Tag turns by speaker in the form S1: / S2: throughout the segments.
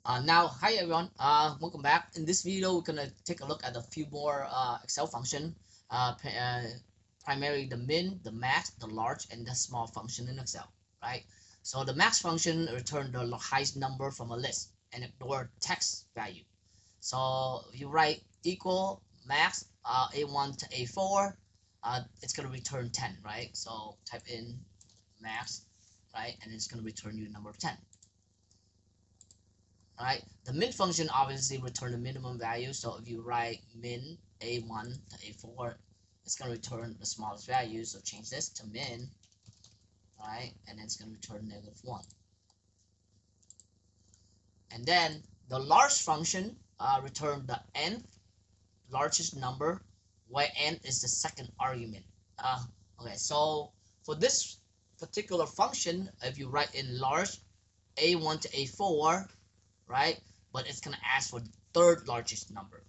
S1: Now, hi everyone. Welcome back. In this video, we're gonna take a look at a few more Excel function. Primarily the min, the max, the large, and the small function in Excel. Right. So the max function return the highest number from a list and ignore text value. So if you write equal max A1 to A4, it's gonna return 10. Right. So type in max, right, and it's gonna return you number 10. Right? The min function obviously return the minimum value. So if you write min a1 to a4, it's going to return the smallest value. So change this to min, right? And then it's going to return -1. And then the large function return the nth largest number, where n is the second argument. Okay, so for this particular function, if you write in large a1 to a4, right? But it's gonna ask for the third largest number.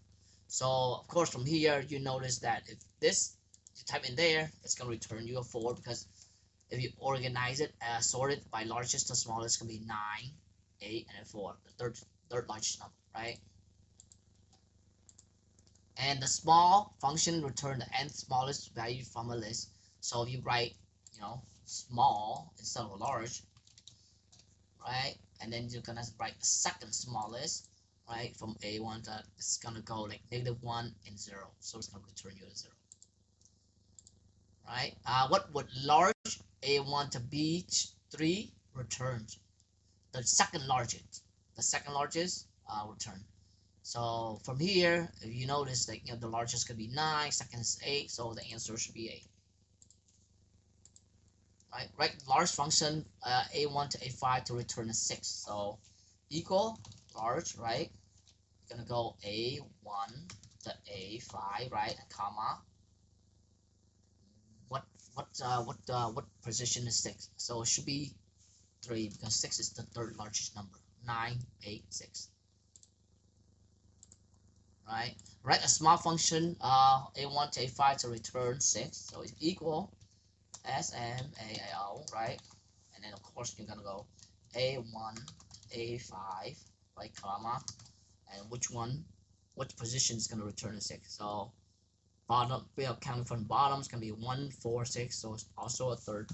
S1: So of course from here you notice that if this you type in there, it's gonna return you a 4 because if you organize it, sort it by largest to smallest, it's gonna be 9, 8, and 4, the third largest number, right? And the small function return the nth smallest value from a list. So if you write, small instead of large, right? And then you're gonna write the second smallest, right? From A1 to it's gonna go like -1 and 0, so it's gonna return you a 0, right? What would large A1 to B3 returns? The second largest, return. So from here, if you notice that the largest could be 9, second is 8, so the answer should be 8. Right, large function a1 to a5 to return a 6. So equal large, right? You're gonna go a1 to a5, right? Comma. What position is 6? So it should be 3 because 6 is the third largest number. 9, 8, 6. Right? Write a small function a1 to a5 to return 6. So it's equal SMAL, right? And then of course you're gonna go A1, A5, right, comma, and which position is gonna return a 6. So bottom, we are counting from bottom, it's gonna be 1, 4, 6, so it's also a third,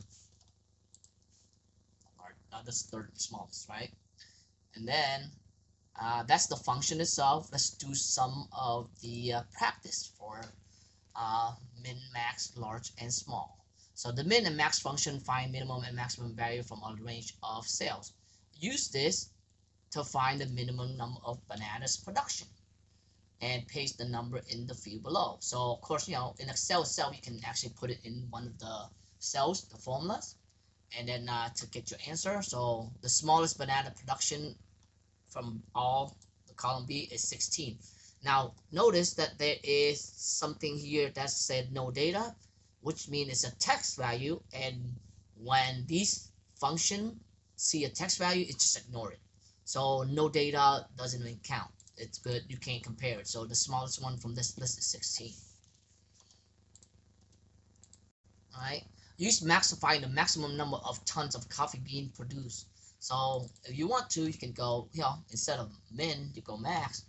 S1: or that's third smallest, right? And then that's the function itself. Let's do some of the practice for min, max, large, and small. So the min and max function find minimum and maximum value from a range of cells. Use this to find the minimum number of bananas production and paste the number in the field below. So of course, in Excel itself, you can actually put it in one of the cells, the formulas, and then to get your answer. So the smallest banana production from all the column B is 16. Now notice that there is something here that said no data, which means it's a text value, and when these function see a text value, it just ignore it. So no data doesn't even count. It's good, you can't compare it. So the smallest one from this list is 16. Alright, use max to find the maximum number of tons of coffee bean produced. So if you want to, you can go, instead of min, you go max,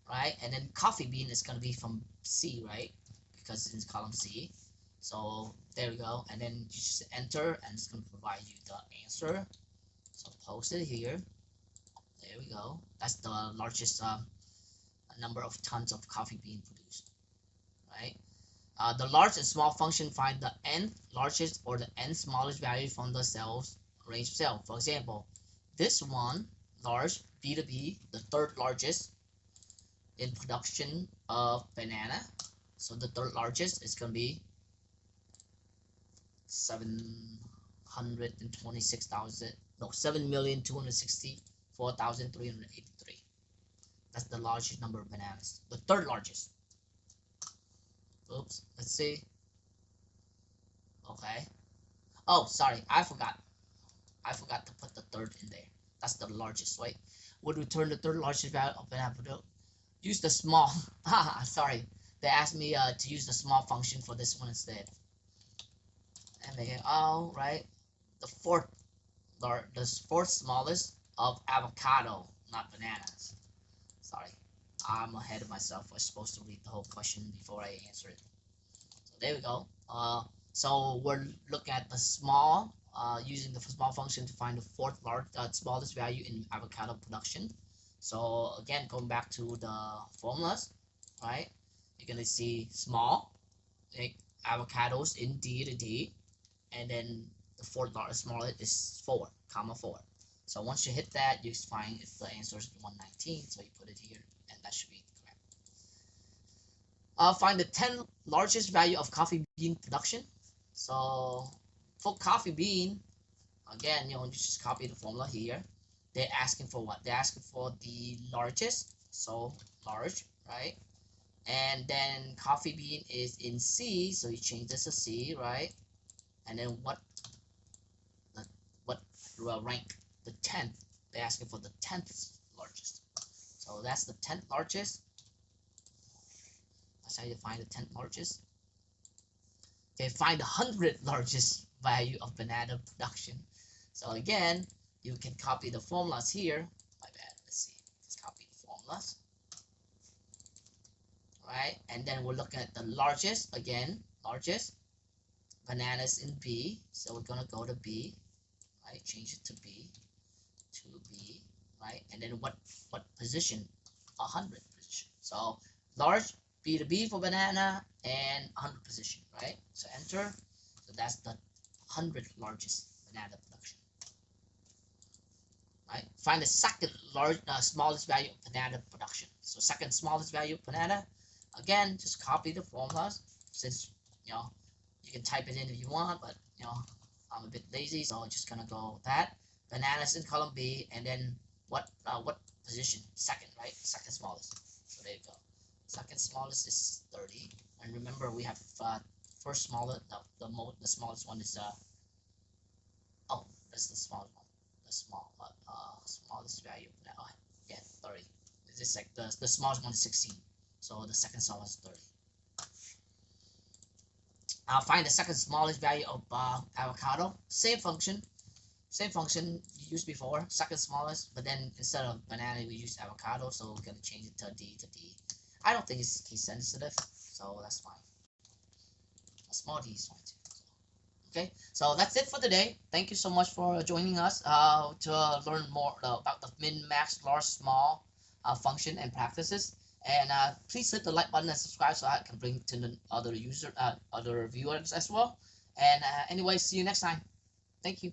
S1: right? And then coffee bean is going to be from C, right? Because it's in column C. So there we go. And then you just enter, and it's going to provide you the answer. So post it here. There we go. That's the largest number of tons of coffee bean produced, right? The large and small function find the nth largest or the nth smallest value from the cells range of cell. For example, this one, large, B to B, the third largest in production of banana. So the third largest is going to be 7,264,383. That's the largest number of bananas. The third largest. Oops, let's see. Okay. Oh, sorry, I forgot to put the third in there. That's the largest, right? Would return the third largest value of banana product. Use the small. Sorry, they asked me to use the small function for this one instead. And they right? The fourth smallest of avocado, not bananas. Sorry, I'm ahead of myself. I was supposed to read the whole question before I answer it. So there we go. So we're looking at the small, using the small function to find the fourth smallest value in avocado production. So again, going back to the formulas, right? You're gonna see small, like avocados in D to D, and then the fourth smallest is 4, comma 4. So once you hit that, you find if the answer is 119, so you put it here, and that should be correct. Find the 10 largest value of coffee bean production. So for coffee bean, again, you just copy the formula here. They're asking for what? They're asking for the largest, so large, right? And then coffee bean is in C, so you change this to C, right? And then what rank? The 10th. They're asking for the 10th largest. So that's the 10th largest. That's how you find the 10th largest. Okay, find the 100th largest value of banana production. So again, you can copy the formulas here. My bad. Let's see. Let's copy the formulas. Right, and then we're looking at the largest again. Largest bananas in B. So we're gonna go to B. Right, change it to B. Right, and then what position? 100th position. So large B to B for banana and 100 position, right? So enter. So that's the 100th largest banana production. Right, find the second smallest value of banana production. So second smallest value of banana. Again, just copy the formulas, since you can type it in if you want, but I'm a bit lazy, so I'm just gonna go with that. Bananas in column B, and then what position? Second, right? Second smallest. So there you go. Second smallest is 30, and remember we have first smallest. The smallest one is oh, that's the smallest one. The smallest value. Oh, yeah, 30. This is like the smallest one is 16. So the second smallest is 30. I'll find the second smallest value of avocado. Same function you used before. Second smallest, but then instead of banana, we use avocado. So we're gonna change it to D to D. I don't think it's case sensitive, so that's fine. A small D is fine too. Okay, so that's it for today. Thank you so much for joining us to learn more about the min, max, large, small function and practices. And please hit the like button and subscribe so I can bring to the other viewers as well. And anyway, see you next time. Thank you.